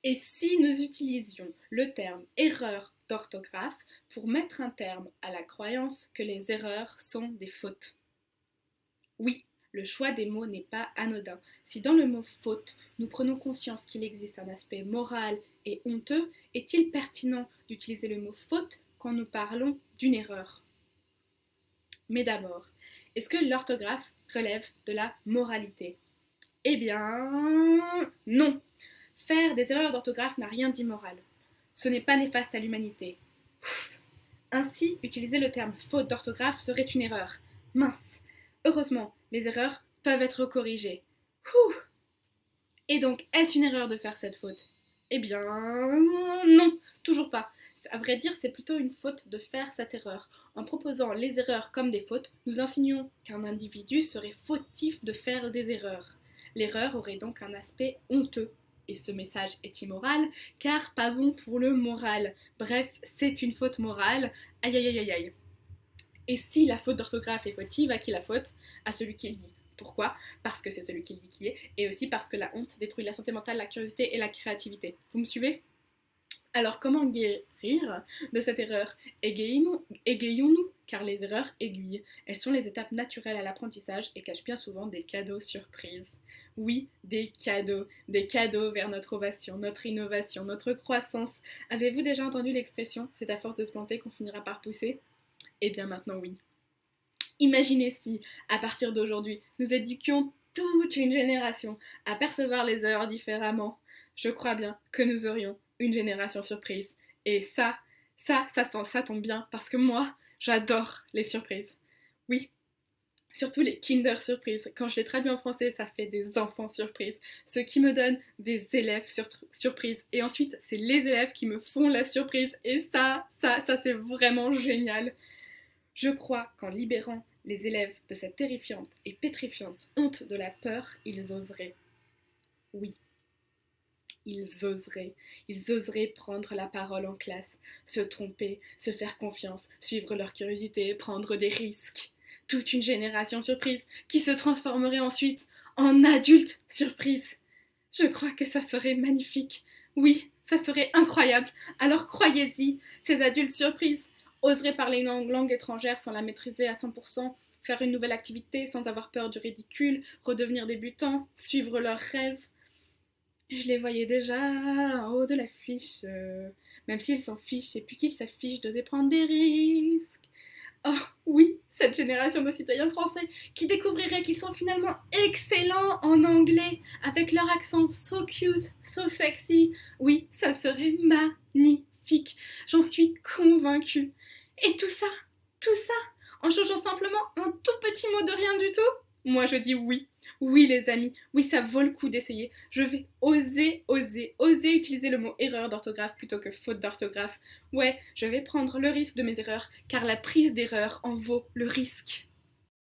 Et si nous utilisions le terme erreur d'orthographe pour mettre un terme à la croyance que les erreurs sont des fautes? Oui, le choix des mots n'est pas anodin. Si dans le mot faute, nous prenons conscience qu'il existe un aspect moral et honteux, est-il pertinent d'utiliser le mot faute quand nous parlons d'une erreur? Mais d'abord, est-ce que l'orthographe relève de la moralité? Eh bien, non. Faire des erreurs d'orthographe n'a rien d'immoral. Ce n'est pas néfaste à l'humanité. Ainsi, utiliser le terme faute d'orthographe serait une erreur. Mince. Heureusement, les erreurs peuvent être corrigées. Ouh. Et donc, est-ce une erreur de faire cette faute? Eh bien, non, toujours pas. À vrai dire, c'est plutôt une faute de faire cette erreur. En proposant les erreurs comme des fautes, nous insinuons qu'un individu serait fautif de faire des erreurs. L'erreur aurait donc un aspect honteux. Et ce message est immoral, car pas bon pour le moral. Bref, c'est une faute morale. Aïe aïe aïe aïe aïe. Et si la faute d'orthographe est fautive, à qui la faute? À celui qui le dit. Pourquoi? Parce que c'est celui qui le dit qui est, et aussi parce que la honte détruit la santé mentale, la curiosité et la créativité. Vous me suivez? Alors comment guérir de cette erreur? Égayons-nous, car les erreurs aiguillent. Elles sont les étapes naturelles à l'apprentissage et cachent bien souvent des cadeaux surprises. Oui, des cadeaux vers notre ovation, notre innovation, notre croissance. Avez-vous déjà entendu l'expression « c'est à force de se planter qu'on finira par pousser » Eh bien maintenant oui. Imaginez si, à partir d'aujourd'hui, nous éduquions toute une génération à percevoir les erreurs différemment. Je crois bien que nous aurions une génération surprise. Et ça tombe bien parce que moi, j'adore les surprises. Oui, surtout les Kinder surprises. Quand je les traduis en français, ça fait des enfants surprises. Ce qui me donne des élèves surprises. Et ensuite, c'est les élèves qui me font la surprise. Et ça c'est vraiment génial. Je crois qu'en libérant les élèves de cette terrifiante et pétrifiante honte de la peur, ils oseraient. Oui, ils oseraient. Ils oseraient prendre la parole en classe, se tromper, se faire confiance, suivre leur curiosité, prendre des risques. Toute une génération surprise qui se transformerait ensuite en adulte surprise. Je crois que ça serait magnifique. Oui, ça serait incroyable. Alors croyez-y, ces adultes surprises oseraient parler une langue étrangère sans la maîtriser à 100%, faire une nouvelle activité sans avoir peur du ridicule, redevenir débutants, suivre leurs rêves. Je les voyais déjà en haut de l'affiche, même s'ils s'en fichent et puis qu'ils s'affichent d'oser prendre des risques. Oh oui, cette génération de citoyens français qui découvriraient qu'ils sont finalement excellents en anglais avec leur accent so cute, so sexy. Oui, ça serait magnifique. J'en suis convaincue. Et tout ça, en changeant simplement un tout petit mot de rien du tout? Moi je dis oui. Oui les amis, oui ça vaut le coup d'essayer. Je vais oser utiliser le mot erreur d'orthographe plutôt que faute d'orthographe. Ouais, je vais prendre le risque de mes erreurs, car la prise d'erreur en vaut le risque.